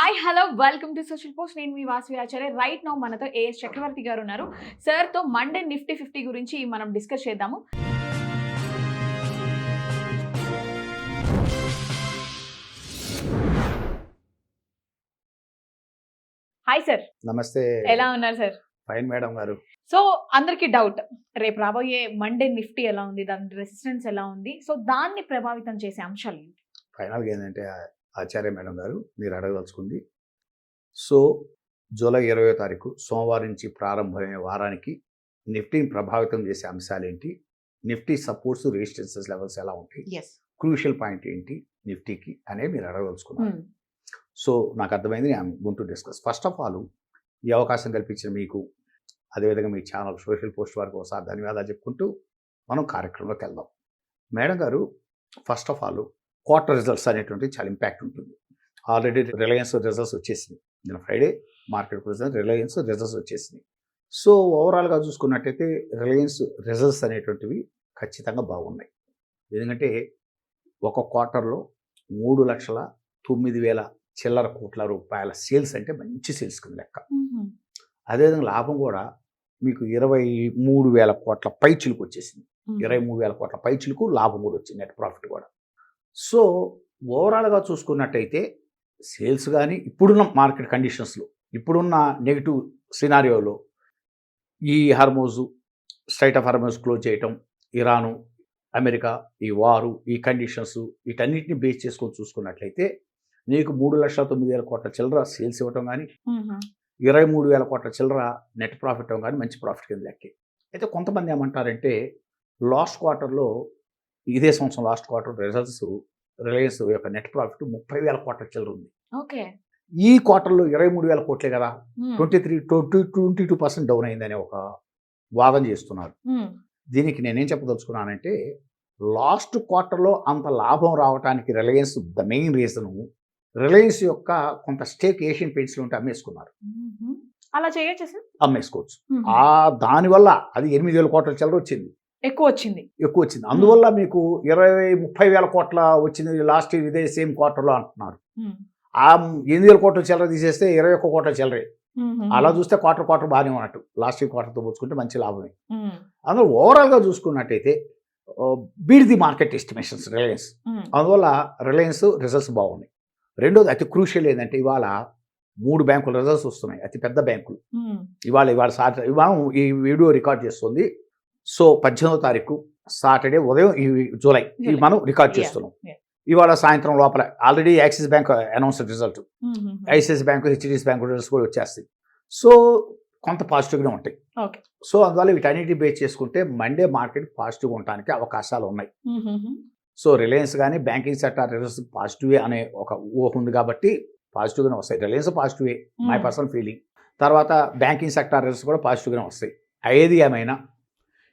Hi hello welcome to social post. నేను మీ వాసవి ఆచార్య. Right now మనతో as చక్రవర్తి గారు ఉన్నారు. సార్తో మండే నిఫ్టీ 50 గురించి మనం డిస్కస్ చేద్దాము. హాయ్ సార్, నమస్తే. ఎలా ఉన్నారు సార్? ఫైన్ మేడం గారు. సో అందరికి డౌట్, రేపు రాబోయే మండే నిఫ్టీ ఎలా ఉంది, దాని రెసిస్టెన్స్ ఎలా ఉంది, సో దాన్ని ప్రభావితం చేసే అంశాలు ఏంటి? ఫైనల్గా ఏంటంటే ఆచార్య మేడం గారు మీరు అడగదలుచుకుంది. సో జూలై 20వ తారీఖు సోమవారం నుంచి ప్రారంభమయ్యే వారానికి నిఫ్టీని ప్రభావితం చేసే అంశాలు ఏంటి, నిఫ్టీ సపోర్ట్స్ రెసిస్టెన్సెస్ లెవెల్స్ ఎలా ఉంటాయి, క్రూషియల్ పాయింట్ ఏంటి నిఫ్టీకి అనేది మీరు అడగదలుచుకున్నారు. సో నాకు అర్థమైంది, నేను గుంటూ డిస్కస్. ఫస్ట్ ఆఫ్ ఆల్ ఈ అవకాశం కల్పించిన మీకు, అదేవిధంగా మీ ఛానల్ సోషల్ పోస్ట్ వారికి ఒకసారి ధన్యవాదాలు చెప్పుకుంటూ మనం కార్యక్రమంలోకి వెళ్దాం. మేడం గారు, first of all quarter results అనేటువంటి చాలా ఇంపాక్ట్ ఉంటుంది. ఆల్రెడీ రిలయన్స్ రిజల్ట్స్ వచ్చేసింది. నేను Friday market president Reliance results వచ్చేసినాయి. సో ఓవరాల్గా చూసుకున్నట్టయితే రిలయన్స్ రిజల్ట్స్ అనేటువంటివి ఖచ్చితంగా బాగున్నాయి. ఎందుకంటే ఒక క్వార్టర్లో 3,09,000 చిల్లర కోట్ల రూపాయల సేల్స్ అంటే మంచి సేల్స్ కింద లెక్క. అదేవిధంగా లాభం కూడా మీకు 23,000 కోట్ల పైచిలుకు వచ్చేసింది. 23,000 కోట్ల పైచిలుకు లాభం కూడా వచ్చింది, నెట్ ప్రాఫిట్ కూడా. సో ఓవరాల్గా చూసుకున్నట్టయితే సేల్స్ కానీ ఇప్పుడున్న మార్కెట్ కండిషన్స్లో, ఇప్పుడున్న నెగిటివ్ సినారియోలో ఈ హార్మోజు, స్ట్రైట్ ఆఫ్ హార్మోజ్ క్లోజ్ చేయటం, ఇరాను అమెరికా ఈ వారు, ఈ కండిషన్స్ వీటన్నిటిని బేస్ చేసుకొని చూసుకున్నట్లయితే నీకు 3,09,000 కోట్ల చిల్లర సేల్స్ ఇవ్వటం కానీ 23,000 కోట్ల చిల్లర నెట్ ప్రాఫిట్ ఇవ్వడం కానీ మంచి ప్రాఫిట్ కింద లెక్కే. అయితే కొంతమంది ఏమంటారంటే లాస్ట్ క్వార్టర్లో, ఇదే సంవత్సరం లాస్ట్ క్వార్టర్ రిజల్ట్స్ రిలయన్స్ యొక్క నెట్ ప్రాఫిట్ 30,000 కోట్ల చిల్లర ఉంది. ఓకే, ఈ క్వార్టర్లో 23,000 కోట్లే కదా, 22% డౌన్ అయిందని ఒక వాదన చేస్తున్నారు. దీనికి నేనేం చెప్పదలుచుకున్నానంటే, లాస్ట్ క్వార్టర్లో అంత లాభం రావడానికి Reliance the main reason, Reliance యొక్క కొంత స్టేక్ ఏషియన్ పెయింట్స్లో ఉంటే అమ్మేసుకున్నారు. అలా చేయొచ్చు సార్, అమ్మేసుకోవచ్చు. దానివల్ల అది 8,000 కోట్ల చిల్లర వచ్చింది, ఎక్కువ వచ్చింది. అందువల్ల మీకు 20-30,000 కోట్ల వచ్చింది లాస్ట్ ఇయర్ ఇదే సేమ్ క్వార్టర్లో అంటున్నారు. ఆ 8,000 కోట్ల చిల్లర తీసేస్తే 21 కోట్ల చిల్లరే. అలా చూస్తే క్వార్టర్ బాగానే ఉన్నట్టు, లాస్ట్ ఇయర్ క్వార్టర్తో పోల్చుకుంటే మంచి లాభమే. అందులో ఓవరాల్గా చూసుకున్నట్టయితే beat the market estimations Reliance. అందువల్ల రిలయన్స్ రిజల్ట్స్ బాగున్నాయి. రెండోది అతి క్రూషియల్ ఏంటంటే, ఇవాళ 3 బ్యాంకుల రిజల్ట్స్ వస్తున్నాయి, అతి పెద్ద బ్యాంకులు. ఇవాళ ఈ వీడియో రికార్డ్ చేస్తుంది. సో 18వ తారీఖు సాటర్డే ఉదయం ఈ జూలై మనం రికార్డ్ చేస్తున్నాం. ఇవాళ సాయంత్రం లోపల already axis bank announced result, ICICI bank, HDFC bank results కూడా వచ్చేస్తాయి. సో కొంత పాజిటివ్గానే ఉంటాయి. సో అందువల్ల వీటన్నిటి బేస్ చేసుకుంటే మండే మార్కెట్ పాజిటివ్గా ఉండడానికి అవకాశాలు ఉన్నాయి. సో రిలయన్స్ కానీ బ్యాంకింగ్ సెక్టార్ రిజల్ట్స్ పాజిటివే అనే ఒక ఊహ ఉంది కాబట్టి పాజిటివ్గానే వస్తాయి. రిలయన్స్ పాజిటివే, మై పర్సనల్ ఫీలింగ్. తర్వాత బ్యాంకింగ్ సెక్టార్ రిజల్ట్స్ కూడా పాజిటివ్గానే వస్తాయి. ఏది ఏమైనా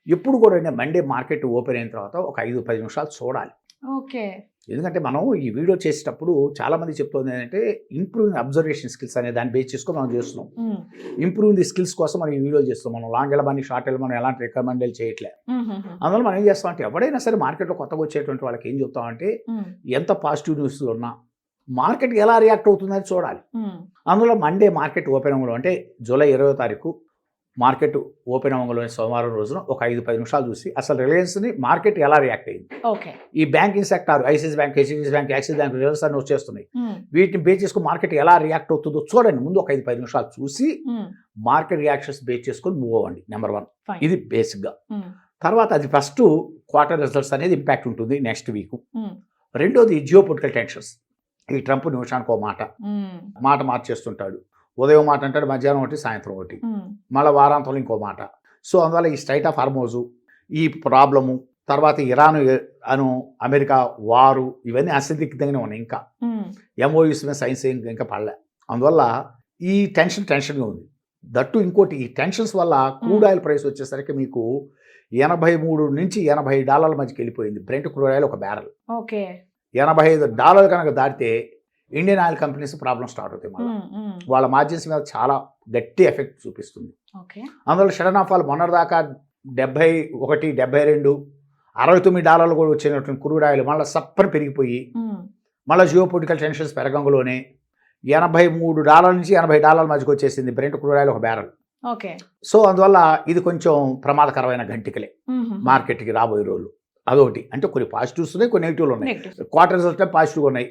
ఎప్పుడు కూడా మండే మార్కెట్ ఓపెన్ అయిన తర్వాత ఒక 5-10 నిమిషాలు చూడాలి. ఓకే, ఎందుకంటే మనం ఈ వీడియో చేసేటప్పుడు చాలామంది చెప్తుంది ఏంటంటే ఇంప్రూవింగ్ అబ్జర్వేషన్ స్కిల్స్ అనే దాన్ని బేస్ చేసుకొని మనం చేస్తున్నాం. ఇంప్రూవింగ్ ది స్కిల్స్ కోసం మనం ఈ వీడియోలు చేస్తున్నాం. మనం లాంగ్ ఎలమని షార్ట్ ఎలమని ఎలాంటి రికమెండేలు చేయట్లేదు. అందువల్ల మనం ఏం చేస్తామంటే, ఎవడైనా సరే మార్కెట్లో కొత్తగా వచ్చేటువంటి వాళ్ళకి ఏం చెప్తామంటే, ఎంత పాజిటివ్ న్యూస్లు ఉన్నా మార్కెట్ ఎలా రియాక్ట్ అవుతుందని చూడాలి. అందులో మండే మార్కెట్ ఓపెన్ అవ్వడం అంటే జూలై 20వ తారీఖు మార్కెట్ ఓపెన్ అవ్వడంలోని సోమవారం రోజున ఒక 5-10 నిమిషాలు చూసి అసలు రిలయన్స్ని మార్కెట్ ఎలా రియాక్ట్ అయ్యింది, ఈ banking sector ICICI bank, HDFC bank, axis bank results అన్ని వచ్చేస్తున్నాయి, వీటిని బేస్ చేసుకుని మార్కెట్ ఎలా రియాక్ట్ అవుతుందో చూడండి. ముందు ఒక 5-10 నిమిషాలు చూసి మార్కెట్ రియాక్షన్స్ బేస్ చేసుకొని మూవ్ అవ్వండి. నెంబర్ 1 ఇది బేసిక్గా. తర్వాత అది ఫస్ట్ క్వార్టర్ రిజల్ట్స్ అనేది ఇంపాక్ట్ ఉంటుంది నెక్స్ట్ వీక్. రెండోది జియో పొలిటికల్ టెన్షన్స్. ఈ ట్రంప్ నిమిషానికి ఒక మాట మార్చేస్తుంటాడు. ఉదయం మాట అంటాడు, మధ్యాహ్నం ఒకటి, సాయంత్రం ఒకటి, మళ్ళీ వారాంతంలో ఇంకో మాట. సో అందువల్ల ఈ స్ట్రైట్ ఆఫ్ హార్మోజు, ఈ ప్రాబ్లము, తర్వాత ఇరాను అమెరికా వారు, ఇవన్నీ అసందిగ్ధంగానే ఉన్నాయి. ఇంకా ఎంఓయూస్ మీద సైన్స్ ఇంకా పడలే. అందువల్ల ఈ టెన్షన్గా ఉంది. దట్టు ఇంకోటి, ఈ టెన్షన్స్ వల్ల క్రూడ్ ఆయిల్ ప్రైస్ వచ్చేసరికి మీకు $83 నుంచి $80 మధ్యకి వెళ్ళిపోయింది. బ్రెంట్ క్రూడ్ ఆయిల్ ఒక బ్యారెల్. ఓకే, $85 కనుక దాటితే Indian oil companies problem start అవుతాయి. మళ్ళీ వాళ్ళ మార్జిన్స్ మీద చాలా గట్టి ఎఫెక్ట్ చూపిస్తుంది. అందువల్ల సడన్ ఆఫ్ ఆల్ మొన్నటిదాకా 71, 72, $69 కూడా వచ్చినటువంటి క్రూడ్ ఆయిల్ మళ్ళీ సప్పని పెరిగిపోయి, మళ్ళీ జియో పొలిటికల్ టెన్షన్స్ పెరగంలోనే $83 నుంచి $80 మధ్యకి వచ్చేసింది బ్రెంట్ క్రూడ్ ఆయిల్ ఒక బ్యారెల్. ఓకే. సో అందువల్ల ఇది కొంచెం ప్రమాదకరమైన గంటికలే మార్కెట్కి రాబోయే రోజులు. అదొకటి. అంటే కొన్ని పాజిటివ్స్ ఉన్నాయి, కొన్ని నెగిటివ్లు ఉన్నాయి. క్వార్టర్ రిజల్ట్ పాజిటివ్గా ఉన్నాయి.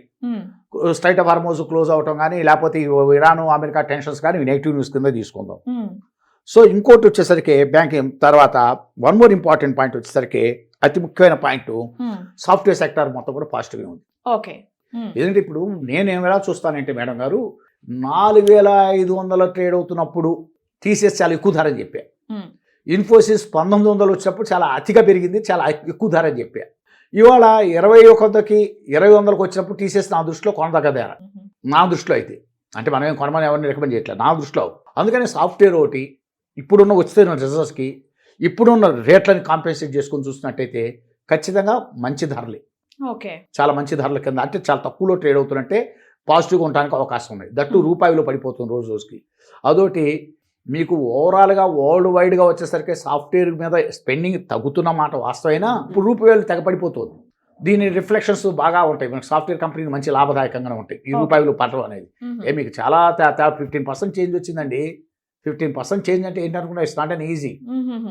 స్ట్రైట్ ఆఫ్ హార్మోజ్ క్లోజ్ అవటం కానీ, లేకపోతే ఇరాన్ అమెరికా టెన్షన్స్ కానీ నెగిటివ్ న్యూస్ కింద తీసుకుందాం. సో ఇంకోటి వచ్చేసరికి బ్యాంకింగ్ తర్వాత వన్ మోర్ ఇంపార్టెంట్ పాయింట్ వచ్చేసరికి అతి ముఖ్యమైన పాయింట్ సాఫ్ట్వేర్ సెక్టర్ మొత్తం కూడా పాజిటివ్గా ఉంది. ఓకే. ఎందుకంటే ఇప్పుడు నేనేం ఎలా చూస్తానంటే మేడం గారు 4,500 ట్రేడ్ అవుతున్నప్పుడు టీసీఎస్ చాలా ఎక్కువ ధర అని చెప్పా. ఇన్ఫోసిస్ 1900 వచ్చినప్పుడు చాలా అతిగా పెరిగింది, చాలా ఎక్కువ ధర అని చెప్పా. ఇవాళ 2100కి 200కి వచ్చినప్పుడు టీసీఎస్ నా దృష్టిలో కొనదగ్గ ధర. నా దృష్టిలో అయితే, అంటే మనం ఏం కొనమని ఎవరిని రికమెండ్ చేయట్లేదు, నా దృష్టిలో. అందుకని సాఫ్ట్వేర్ ఒకటి ఇప్పుడున్న వస్తున్న రిజల్ట్స్కి ఇప్పుడున్న రేట్లని కాంపెన్సేట్ చేసుకొని చూసినట్టయితే ఖచ్చితంగా మంచి ధరలే. ఓకే. చాలా మంచి ధరల కింద, అంటే చాలా తక్కువలో ట్రేడ్ అవుతున్నట్టే పాజిటివ్గా ఉండడానికి అవకాశం ఉన్నాయి. దట్టు రూపాయిలో పడిపోతుంది రోజు రోజుకి. అదొకటి. మీకు ఓవరాల్గా వరల్డ్ వైడ్గా వచ్చేసరికి సాఫ్ట్వేర్ మీద స్పెండింగ్ తగ్గుతున్న మాట వాస్తవైనా ఇప్పుడు రూపాయలు తెగపడిపోతుంది. దీని రిఫ్లెక్షన్స్ బాగా ఉంటాయి. మనకి సాఫ్ట్వేర్ కంపెనీలు మంచి లాభదాయకంగా ఉంటాయి ఈ రూపాయలు పడడం అనేది. మీకు చాలా 15% చేంజ్ వచ్చిందండి. 15% చేంజ్ అంటే ఏంటనుకున్నా, ఇట్స్ నాట్ అన్ ఈజీ.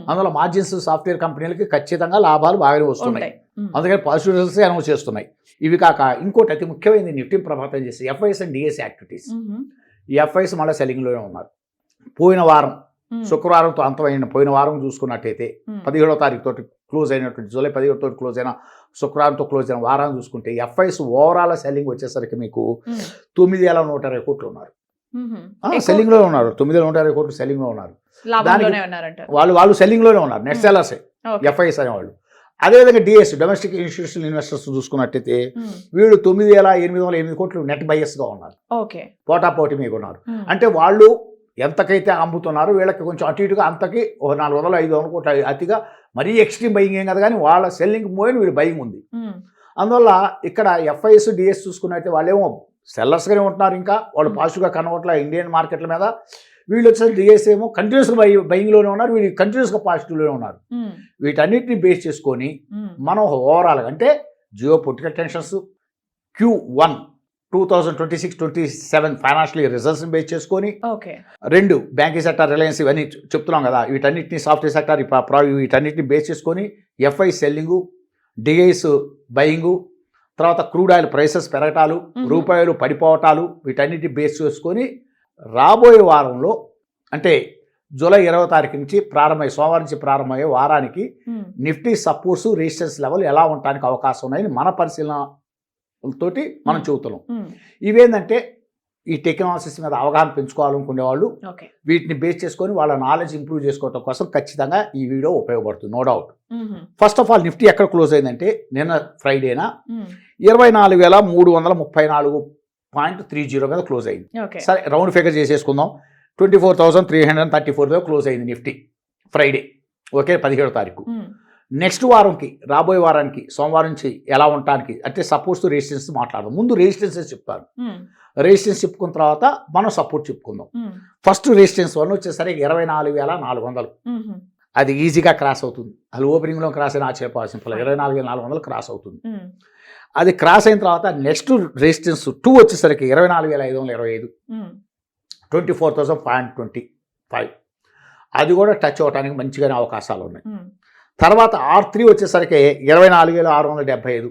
అందులో మార్జిన్స్ సాఫ్ట్వేర్ కంపెనీలకి ఖచ్చితంగా లాభాలు బాగానే వస్తున్నాయి. అందుకని పాజిటివ్ రిజల్ట్స్ అనౌన్స్ చేస్తున్నాయి. ఇవి కాక ఇంకోటి అతి ముఖ్యమైనది నిఫ్టీని ప్రభావితం చేసి ఎఫ్ఐఎస్ అండ్ డిఎస్ యాక్టివిటీస్. ఈ ఎఫ్ఐఎస్ మళ్ళీ సెల్లింగ్లోనే ఉన్నారు. పోయిన వారం శుక్రవారంతో అంతమైన పోయిన వారం చూసుకున్నట్టయితే 17వ తారీఖు తోటి క్లోజ్ అయినటువంటి జూలై 17వ తోటి క్లోజ్ అయిన శుక్రవారంతో క్లోజ్ అయిన వారాన్ని చూసుకుంటే ఎఫ్ఐఎస్ ఓవరాల్ సెల్లింగ్ వచ్చేసరికి మీకు 9,120 కోట్లు ఉన్నారు. సెల్లింగ్ లో ఉన్నారు. 9,120 కోట్లు సెల్లింగ్ లో ఉన్నారు. వాళ్ళు సెల్లింగ్ లోనే ఉన్నారు. నెట్ సెల్లర్సే ఎఫ్ఐఎస్ అనేవాళ్ళు. అదేవిధంగా డిఎస్ డొమెస్టిక్ ఇన్స్టిట్యూషనల్ ఇన్వెస్టర్స్ చూసుకున్నట్టయితే వీళ్ళు 9,808 కోట్లు నెట్ బయస్ గా ఉన్నారు. పోటాపోటీ మీకు ఉన్నారు. అంటే వాళ్ళు ఎంతకైతే అమ్ముతున్నారు వీళ్ళకి కొంచెం అటు ఇటుగా అంతకి 400-500 కోట్లు అతిగా మరీ ఎక్స్ట్రీమ్ బయింగ్ ఏం కదా, కానీ వాళ్ళ సెల్లింగ్ మోయిన వీళ్ళు బయింగ్ ఉంది. అందువల్ల ఇక్కడ ఎఫ్ఐఎస్ డిఎస్ చూసుకున్నట్టే వాళ్ళేమో సెల్లర్స్గానే ఉంటున్నారు. ఇంకా వాళ్ళు పాజిటివ్గా కన్వర్ట్ల ఇండియన్ మార్కెట్ల మీద. వీళ్ళు వచ్చేసి డిఎస్ ఏమో కంటిన్యూస్గా బయింగ్లోనే ఉన్నారు, వీళ్ళు కంటిన్యూస్గా పాజిటివ్లోనే ఉన్నారు. వీటన్నిటిని బేస్ చేసుకొని మనం ఓవరాల్గా అంటే geopolitical tensions, Q1 2026-27 financial year రిజల్ట్స్ని బేస్ చేసుకొని, 2 బ్యాంకింగ్ సెక్టర్, రిలయన్స్ ఇవన్నీ చెప్తున్నాం కదా, వీటన్నిటిని సాఫ్ట్వేర్ సెక్టర్ వీటన్నిటిని బేస్ చేసుకొని ఎఫ్ఐ సెల్లింగు, డిఐస్ బయింగు, తర్వాత క్రూడ్ ఆయిల్ ప్రైసెస్ పెరగటాలు, రూపాయలు పడిపోవటాలు, వీటన్నిటి బేస్ చేసుకొని రాబోయే వారంలో అంటే జూలై 20వ తారీఖు నుంచి సోమవారం నుంచి ప్రారంభమయ్యే వారానికి నిఫ్టీ సపోర్ట్స్ రెసిస్టెన్స్ లెవెల్ ఎలా ఉండడానికి అవకాశం ఉన్నాయని మన పరిశీలనతోటి మనం చెబుతున్నాం. ఇవేంటంటే ఈ టెక్నాలజీస్ మీద అవగాహన పెంచుకోవాలనుకునే వాళ్ళు వీటిని బేస్ చేసుకొని వాళ్ళ నాలెడ్జ్ ఇంప్రూవ్ చేసుకోవడం కోసం ఖచ్చితంగా ఈ వీడియో ఉపయోగపడుతుంది, no doubt. First of all Nifty ఎక్కడ క్లోజ్ అయిందంటే నిన్న ఫ్రైడేనా 24,334.30 మీద క్లోజ్ అయింది. సరే రౌండ్ ఫిగర్ చేసేసుకుందాం. 24,334 క్లోజ్ అయింది నిఫ్టీ ఫ్రైడే. ఓకే, 17వ తారీఖు. నెక్స్ట్ వారంకి రాబోయే వారానికి సోమవారం నుంచి ఎలా ఉండటానికి అంటే సపోర్ట్స్ రెసిస్టెన్స్ మాట్లాడదాం. ముందు రెసిస్టెన్సెస్ చెప్తాను. రెసిస్టెన్స్ చెప్పుకున్న తర్వాత మనం సపోర్ట్ చెప్పుకుందాం. ఫస్ట్ రెసిస్టెన్స్ వన్ వచ్చేసరికి 24,400. అది ఈజీగా క్రాస్ అవుతుంది. అది ఓపెనింగ్లో క్రాస్ అయినా ఆశ్చర్యపోవాల్సిన 24,400 క్రాస్ అవుతుంది. అది క్రాస్ అయిన తర్వాత నెక్స్ట్ రెసిస్టెన్స్ 2 వచ్చేసరికి 24,525, 24,525. అది కూడా టచ్ అవడానికి మంచిగానే అవకాశాలు ఉన్నాయి. తర్వాత R3 వచ్చేసరికి 24,675.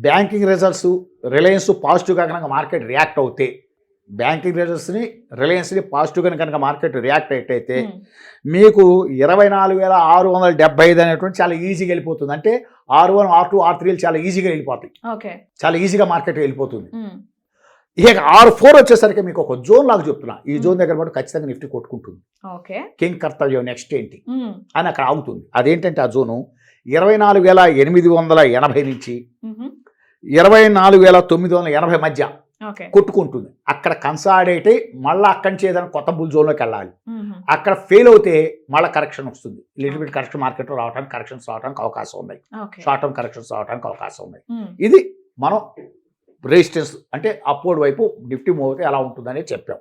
బ్యాంకింగ్ రిజల్ట్స్ రిలయన్స్ పాజిటివ్గా కనుక మార్కెట్ రియాక్ట్ అవుతే, బ్యాంకింగ్ రిజల్ట్స్ని రిలయన్స్ని పాజిటివ్గా కనుక మార్కెట్ రియాక్ట్ అయితే మీకు 24,675 అనేటువంటి చాలా ఈజీగా వెళ్ళిపోతుంది. అంటే R1, R2, R3 చాలా ఈజీగా వెళ్ళిపోతాయి. చాలా ఈజీగా మార్కెట్ వెళ్ళిపోతుంది. ఇక R4 వచ్చేసరికి మీకు ఒక జోన్ లాగా చెప్తున్నా. ఈ జోన్ దగ్గర పాటు ఖచ్చితంగా నిఫ్టీ కొట్టుకుంటుంది. కింగ్ కర్తవ్యం నెక్స్ట్ ఏంటి అని అక్కడ ఆగుతుంది. అదేంటంటే ఆ జోను 24,880 నుంచి 24,980 మధ్య కొట్టుకుంటుంది. అక్కడ కన్సాలిడేట్ అయ్యి మళ్ళీ అక్కడి నుంచి ఏదైనా కొత్త బుల్ జోన్లోకి వెళ్ళాలి. అక్కడ ఫెయిల్ అవుతే మళ్ళీ కరెక్షన్ వస్తుంది. లిటిల్ బిట్ కరెక్షన్ మార్కెట్లో రావడానికి, కరెక్షన్స్ రావడానికి అవకాశం ఉన్నాయి. షార్ట్ టర్మ్ కరెక్షన్స్ రావడానికి అవకాశం ఉన్నాయి. ఇది మనం రెసిస్టెన్స్ అంటే అప్వర్డ్ వైపు నిఫ్టీ మూవ్ అయితే ఎలా ఉంటుందని చెప్పాం.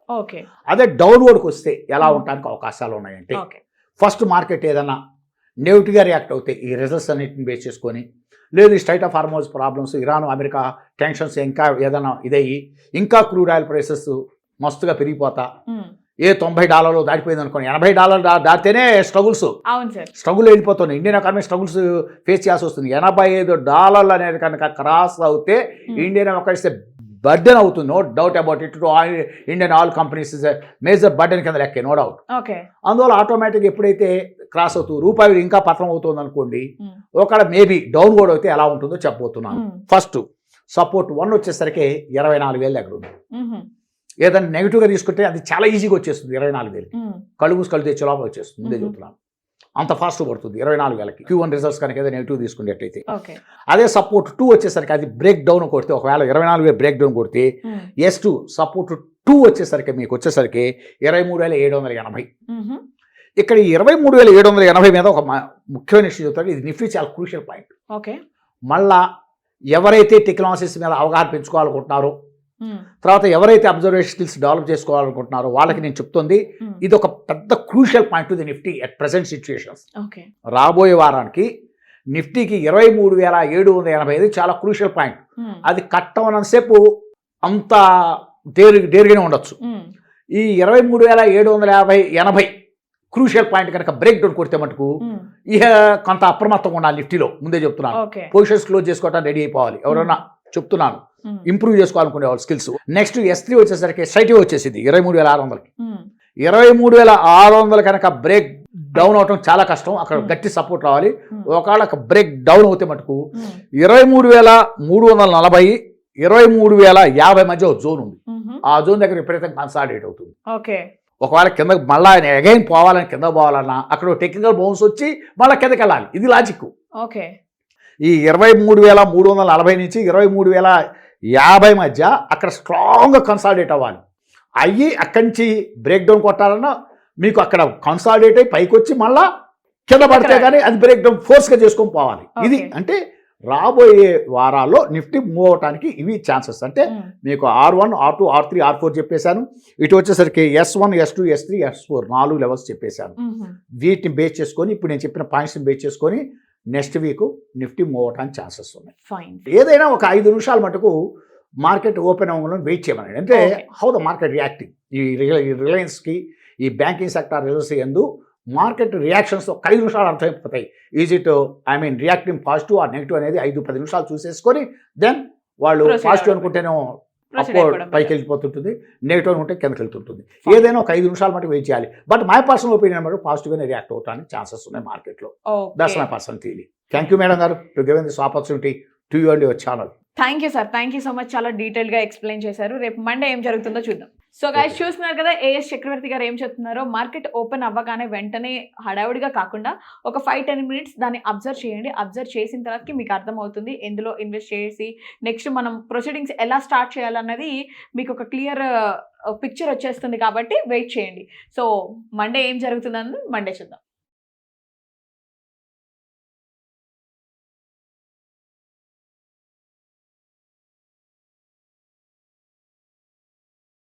అదే డౌన్వర్డ్కి వస్తే ఎలా ఉండడానికి అవకాశాలు ఉన్నాయంటే, ఫస్ట్ మార్కెట్ ఏదన్నా నెగిటివ్గా రియాక్ట్ అవుతే ఈ రిజల్ట్స్ అన్నిటిని బేస్ చేసుకొని లేదు ఈ straight of hormones problems, Iran America tensions ఇంకా ఏదైనా ఇదయ్యి ఇంకా క్రూడ్ ఆయిల్ ప్రైసెస్ మస్తుగా పెరిగిపోతా ఏ $90 దాటిపోయింది అనుకోండి, $80 దాటితేనే స్ట్రగుల్స్. అవును సార్. స్ట్రగుల్ వెళ్ళిపోతుంది. ఇండియన్ ఎకానమీ స్ట్రగుల్స్ ఫేస్ చేయాల్సి వస్తుంది. $85 అనేది కనుక క్రాస్ అవుతే ఇండియన్ ఎకానమీ బర్డెన్ అవుతుంది. No doubt about it. To Indian all companies is major burden కింద లెక్కే, నో డౌట్. ఓకే. అందువల్ల ఆటోమేటిక్గా ఎప్పుడైతే క్రాస్ అవుతూ రూపాయి ఇంకా పతనం అవుతుంది అనుకోండి, ఒకవేళ మేబీ డౌన్ కూడా అయితే ఎలా ఉంటుందో చెప్పబోతున్నాను. ఫస్ట్ సపోర్ట్ 1 వచ్చేసరికి 24,000 దగ్గర ఉంది. ఏదైనా నెగిటివ్గా తీసుకుంటే అది చాలా ఈజీగా వచ్చేస్తుంది. 24,000 కళ్ళు మూసి కళ్ళు తెచ్చే లోపల వచ్చేస్తుంది. ముందే చెప్తున్నాను, అంత ఫాస్ట్ పడుతుంది 24,000కి. Q1 రిజల్ట్స్ కనుక ఏదైనా నెగిటివ్ తీసుకునేట్లయితే. అదే సపోర్ట్ 2 వచ్చేసరికి అది బ్రేక్ డౌన్ కొడితే, ఒకవేళ 24,000 బ్రేక్ డౌన్ కొడితే S2 సపోర్ట్ 2 వచ్చేసరికి మీకు వచ్చేసరికి 23,780. ఇక్కడ 23,780 మీద ఒక ముఖ్యమైన విషయం చెప్తారు. ఇది నిఫ్టీ చాలా క్రూషియల్ పాయింట్. ఓకే. మళ్ళా ఎవరైతే టెక్నాలజీస్ మీద అవగాహన పెంచుకోవాలనుకుంటున్నారో, తర్వాత ఎవరైతే అబ్జర్వేషన్ స్కిల్స్ డెవలప్ చేసుకోవాలనుకుంటున్నారో వాళ్ళకి నేను చెప్తుంది, ఇది ఒక పెద్ద crucial point the Nifty at present situations. రాబోయే వారానికి నిఫ్టీకి 23,785 చాలా క్రూషియల్ పాయింట్. అది కట్ అవ్వనంతసేపు అంత డేరుగానే ఉండొచ్చు. ఈ 23,780 క్రూషియల్ పాయింట్ కనుక బ్రేక్ డౌన్ కొడితే మటుకు ఇక కొంత అప్రమత్తంగా ఉండాలి. నిఫ్టీలో ముందే చెప్తున్నాను, పొజిషన్స్ క్లోజ్ చేసుకోవడానికి రెడీ అయిపోవాలి. ఎవరన్నా చెప్తున్నాను ఇంప్రూవ్ చేసుకోవాలనుకునే వాళ్ళు స్కిల్స్. నెక్స్ట్ S3 వచ్చేసరికి స్ట్రైట్ వచ్చేసింది 23,600కి. 23,600 కనుక బ్రేక్ డౌన్ అవటం చాలా కష్టం. అక్కడ గట్టి సపోర్ట్ రావాలి. ఒకవేళ బ్రేక్ డౌన్ అవుతే మటుకు 23,340 23,050 మధ్య జోన్ ఉంది. ఆ జోన్ దగ్గర విపరీతంగా కన్సాలిడేట్ అవుతుంది. ఒకవేళ కింద మళ్ళీ అగైన్ పోవాలని, కింద పోవాలన్నా అక్కడ టెక్నికల్ బౌన్స్ వచ్చి మళ్ళీ కిందకి వెళ్ళాలి. ఇది లాజిక్. ఈ 23,340 నుంచి 23,050 మధ్య అక్కడ స్ట్రాంగ్గా కన్సాలిడేట్ అవ్వాలి. అయ్యి అక్కడి నుంచి బ్రేక్ డౌన్ కొట్టాలన్నా మీకు అక్కడ కన్సాలిడేట్ అయ్యి పైకి వచ్చి మళ్ళా కింద పడితే కానీ అది బ్రేక్ డౌన్ ఫోర్స్గా చేసుకొని పోవాలి. ఇది అంటే రాబోయే వారాల్లో నిఫ్టీ మూవ్ అవడానికి ఇవి ఛాన్సెస్. అంటే మీకు R1, R2, R3, R4 చెప్పేశాను. ఇటు వచ్చేసరికి S1, S2, S3, S4 4 levels చెప్పేశాను. వీటిని బేస్ చేసుకొని ఇప్పుడు నేను చెప్పిన పాయింట్స్ని బేస్ చేసుకొని నెక్స్ట్ వీక్ నిఫ్టీ మూవ్ అవడానికి ఛాన్సెస్ ఉన్నాయి. ఏదైనా ఒక 5 నిమిషాల మటుకు మార్కెట్ ఓపెన్ అవ్వడం వెయిట్ చేయమని. అంటే హౌ ద మార్కెట్ రియాక్టింగ్, ఈ రిలయన్స్కి, ఈ బ్యాంకింగ్ సెక్టార్ రిజల్ట్స్ ఎందు మార్కెట్ రియాక్షన్స్ ఒక 5 నిమిషాలు అర్థమైపోతాయి. Is it reacting positive or negative అనేది 5-10 నిమిషాలు చూసేసుకొని దెన్ వాళ్ళు పాజిటివ్ అనుకుంటేనే పైకి వెళ్ళిపోతుంటుంది, నెగిటివ్ అనుకుంటే కిందకి వెళ్తుంటుంది. ఏదైనా ఒక 5 నిమిషాలు మటుకు వెయిట్ చేయాలి. బట్ మై పర్సనల్ ఒపీనియన్ మటుకు పాజిటివ్గానే రియాక్ట్ అవడానికి ఛాన్సెస్ ఉన్నాయి మార్కెట్లో. That's my personal theory. Thank you madam గారు to given this opportunity to you and your channel. Thank you sir, thank you so much. చాలా డీటెయిల్గా ఎక్స్ప్లెయిన్ చేశారు. రేపు మండే ఏం జరుగుతుందో చూద్దాం. సో గైస్ చూస్తున్నారు కదా ఏఎస్ చక్రవర్తి గారు ఏం చెప్తున్నారో. మార్కెట్ ఓపెన్ అవ్వగానే వెంటనే హడావుడిగా కాకుండా ఒక 5-10 మినిట్స్ దాన్ని అబ్జర్వ్ చేయండి. అబ్జర్వ్ చేసిన తర్వాతకి మీకు అర్థమవుతుంది ఎందులో ఇన్వెస్ట్ చేసి నెక్స్ట్ మనం ప్రొసీడింగ్స్ ఎలా స్టార్ట్ చేయాలన్నది మీకు ఒక క్లియర్ పిక్చర్ వచ్చేస్తుంది. కాబట్టి వెయిట్ చేయండి. సో మండే ఏం జరుగుతుందని మండే చూద్దాం.